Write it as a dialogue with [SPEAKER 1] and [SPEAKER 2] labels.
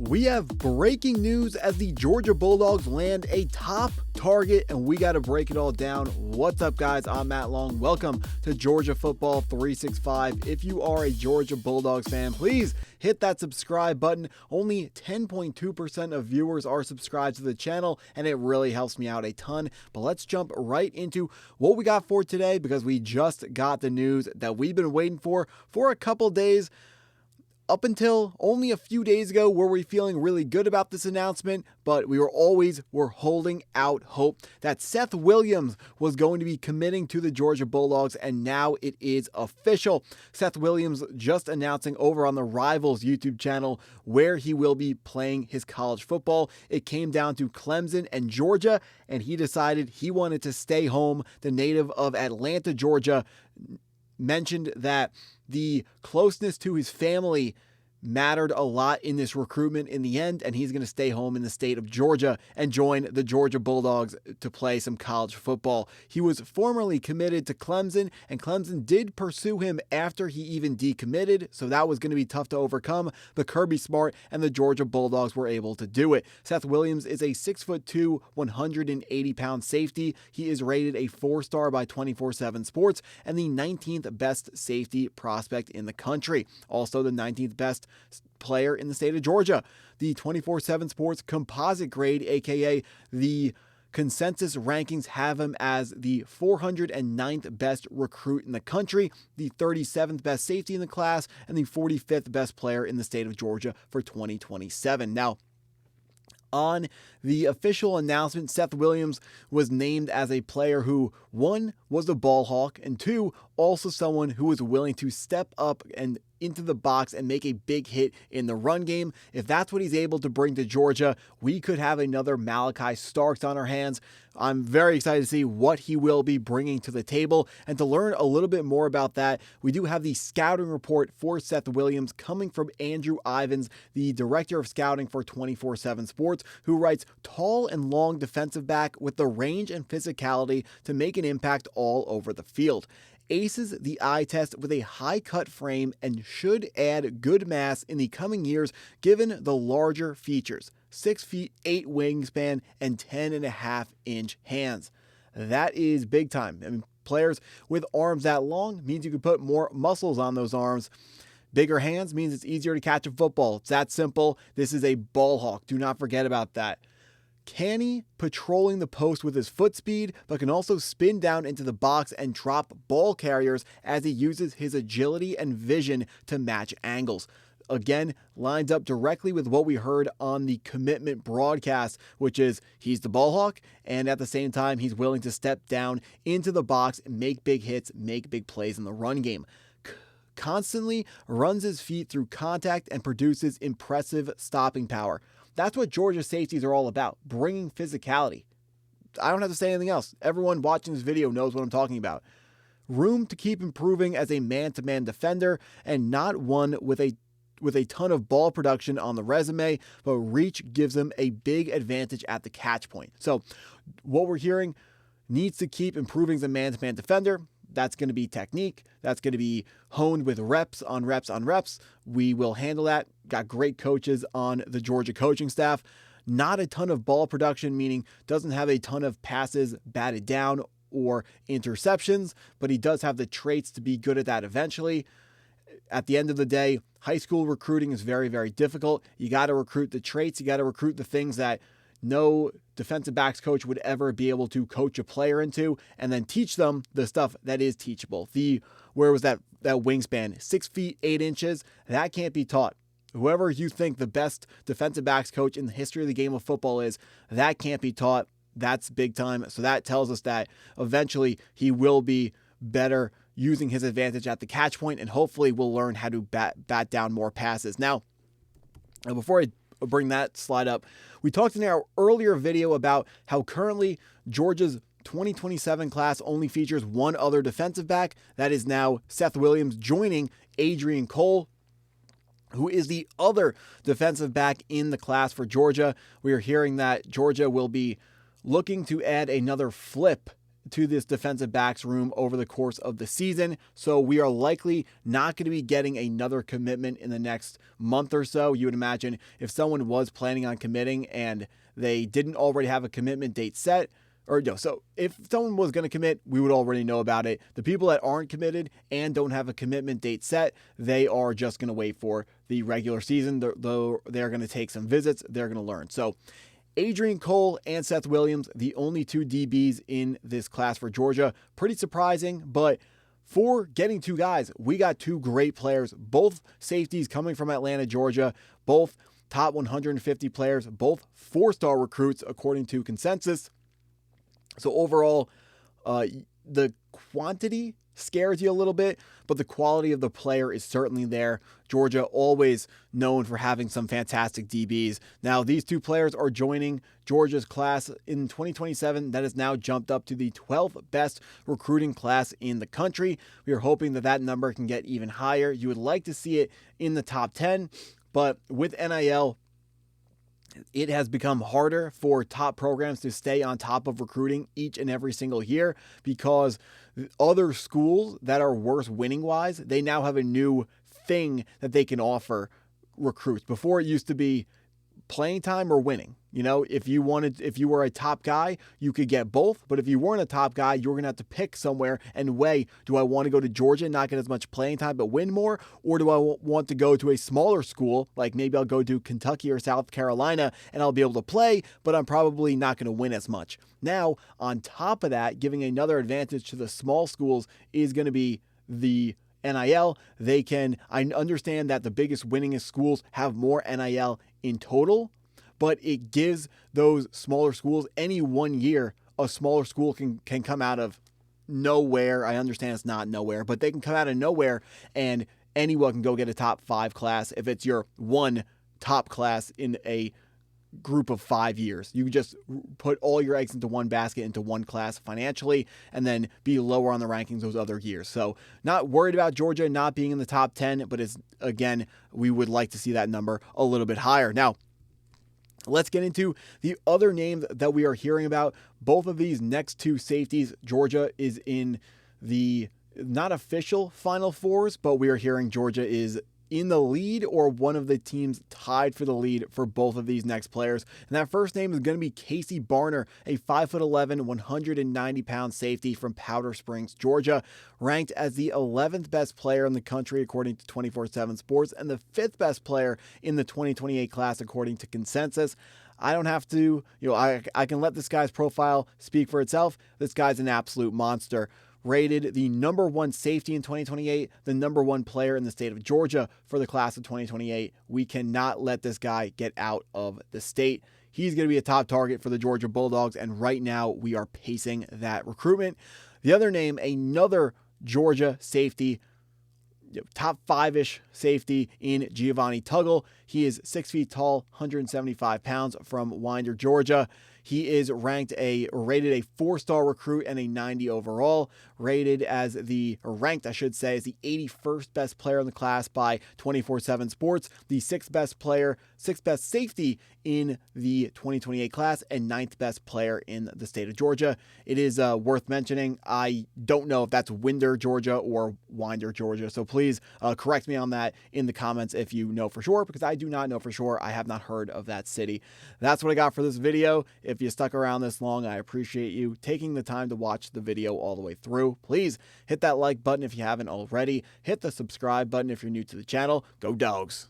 [SPEAKER 1] We have breaking news as the Georgia Bulldogs land a top target, and we got to break it all down. What's up, guys? I'm Matt Long. Welcome to Georgia Football 365. If you are a Georgia Bulldogs fan, please hit that subscribe button. Only 10.2% of viewers are subscribed to the channel, and it really helps me out a ton. But let's jump right into what we got for today, because we just got the news that we've been waiting for a couple days. Up until only a few days ago were we feeling really good about this announcement, but we were holding out hope that Seth Williams was going to be committing to the Georgia Bulldogs, and now it is official. Seth Williams just announcing over on the Rivals YouTube channel where he will be playing his college football. It came down to Clemson and Georgia, and he decided he wanted to stay home. The native of Atlanta, Georgia, mentioned that the closeness to his family mattered a lot in this recruitment in the end, and he's going to stay home in the state of Georgia and join the Georgia Bulldogs to play some college football. He was formerly committed to Clemson, and Clemson did pursue him after he even decommitted, so that was going to be tough to overcome, but Kirby Smart and the Georgia Bulldogs were able to do it. Seth Williams is a 6'2", 180-pound safety. He is rated a 4-star by 24/7 Sports and the 19th best safety prospect in the country. Also the 19th best player in the state of Georgia. The 24/7 Sports composite grade, aka the consensus rankings, have him as the 409th best recruit in the country, the 37th best safety in the class, and the 45th best player in the state of Georgia for 2027. Now, on the official announcement, Seth Williams was named as a player who, one, was a ball hawk, and two, also someone who was willing to step up and into the box and make a big hit in the run game. If that's what he's able to bring to Georgia, we could have another Malachi Starks on our hands. I'm very excited to see what he will be bringing to the table. And to learn a little bit more about that, we do have the scouting report for Seth Williams coming from Andrew Ivins, the director of scouting for 24/7 Sports, who writes, tall and long defensive back with the range and physicality to make an impact all over the field. Aces the eye test with a high cut frame and should add good mass in the coming years given the larger features. 6'8" wingspan and 10.5-inch hands. That is big time. I mean, players with arms that long means you can put more muscles on those arms. Bigger hands means it's easier to catch a football. It's that simple. This is a ball hawk. Do not forget about that. Canny patrolling the post with his foot speed, but can also spin down into the box and drop ball carriers as he uses his agility and vision to match angles. Again, lines up directly with what we heard on the commitment broadcast, which is he's the ball hawk, and at the same time, he's willing to step down into the box, make big hits, make big plays in the run game. Constantly runs his feet through contact and produces impressive stopping power. That's what Georgia safeties are all about, bringing physicality. I don't have to say anything else. Everyone watching this video knows what I'm talking about. Room to keep improving as a man-to-man defender, and not one with a ton of ball production on the resume, but reach gives him a big advantage at the catch point. So what we're hearing, needs to keep improving as a man-to-man defender. That's going to be technique. That's going to be honed with reps on reps on reps. We will handle that. Got great coaches on the Georgia coaching staff. Not a ton of ball production, meaning doesn't have a ton of passes batted down or interceptions, but he does have the traits to be good at that eventually. At the end of the day, high school recruiting is very, very difficult. You got to recruit the traits. You got to recruit the things that no defensive backs coach would ever be able to coach a player into, and then teach them the stuff that is teachable. Where was that wingspan? 6'8", that can't be taught. Whoever you think the best defensive backs coach in the history of the game of football is, that can't be taught. That's big time. So that tells us that eventually he will be better using his advantage at the catch point, and hopefully will learn how to bat down more passes. Now, before I bring that slide up, we talked in our earlier video about how currently Georgia's 2027 class only features one other defensive back. That is now Seth Williams joining Adrian Cole, who is the other defensive back in the class for Georgia. We are hearing that Georgia will be looking to add another flip to this defensive backs room over the course of the season. So we are likely not going to be getting another commitment in the next month or so. You would imagine if someone was planning on committing and they didn't already have a commitment date set, or no, so if someone was going to commit, we would already know about it. The people that aren't committed and don't have a commitment date set, they are just going to wait for the regular season. They're going to take some visits. They're going to learn. So Adrian Cole and Seth Williams, the only two DBs in this class for Georgia. Pretty surprising, but for getting two guys, we got two great players, both safeties coming from Atlanta, Georgia, both top 150 players, both four-star recruits according to consensus. So overall, the quantity scares you a little bit, but the quality of the player is certainly there. Georgia always known for having some fantastic DBs. Now, these two players are joining Georgia's class in 2027 that has now jumped up to the 12th best recruiting class in the country. We are hoping that that number can get even higher. You would like to see it in the top 10, but with NIL, it has become harder for top programs to stay on top of recruiting each and every single year because other schools that are worse winning wise, they now have a new thing that they can offer recruits. Before it used to be playing time or winning. You know, if you were a top guy, you could get both. But if you weren't a top guy, you were going to have to pick somewhere and weigh, do I want to go to Georgia and not get as much playing time but win more? Or do I want to go to a smaller school, like maybe I'll go to Kentucky or South Carolina and I'll be able to play, but I'm probably not going to win as much. Now, on top of that, giving another advantage to the small schools is going to be the NIL. I understand that the biggest winningest schools have more NIL in total, but it gives those smaller schools, any 1 year, a smaller school can come out of nowhere. I understand it's not nowhere, but they can come out of nowhere and anyone can go get a top 5 class if it's your one top class in a group of 5 years. You just put all your eggs into one basket, into one class financially, and then be lower on the rankings those other years. So not worried about Georgia not being in the top 10, but again, we would like to see that number a little bit higher. Now, let's get into the other names that we are hearing about. Both of these next two safeties, Georgia is in the not official Final Fours, but we are hearing Georgia is in the lead or one of the teams tied for the lead for both of these next players. And that first name is going to be Casey Barner, a 5'11", 190-pound safety from Powder Springs, Georgia, ranked as the 11th best player in the country according to 24/7 Sports and the 5th best player in the 2028 class according to consensus. I don't have to, I can let this guy's profile speak for itself. This guy's an absolute monster. Rated the number 1 safety in 2028, the number 1 player in the state of Georgia for the class of 2028. We cannot let this guy get out of the state. He's going to be a top target for the Georgia Bulldogs, and right now we are pacing that recruitment. The other name, another Georgia safety, top 5-ish safety in Giovanni Tuggle. He is 6 feet tall, 175 pounds from Winder, Georgia. He is rated a 4-star recruit and a 90 overall, ranked as the 81st best player in the class by 24/7 Sports, the 6th best safety in the 2028 class, and 9th best player in the state of Georgia. It is worth mentioning, I don't know if that's Winder, Georgia or Winder, Georgia, so please correct me on that in the comments if you know for sure, because I do not know for sure. I have not heard of that city. That's what I got for this video. If you stuck around this long, I appreciate you taking the time to watch the video all the way through. Please hit that like button if you haven't already. Hit the subscribe button if you're new to the channel. Go Dogs!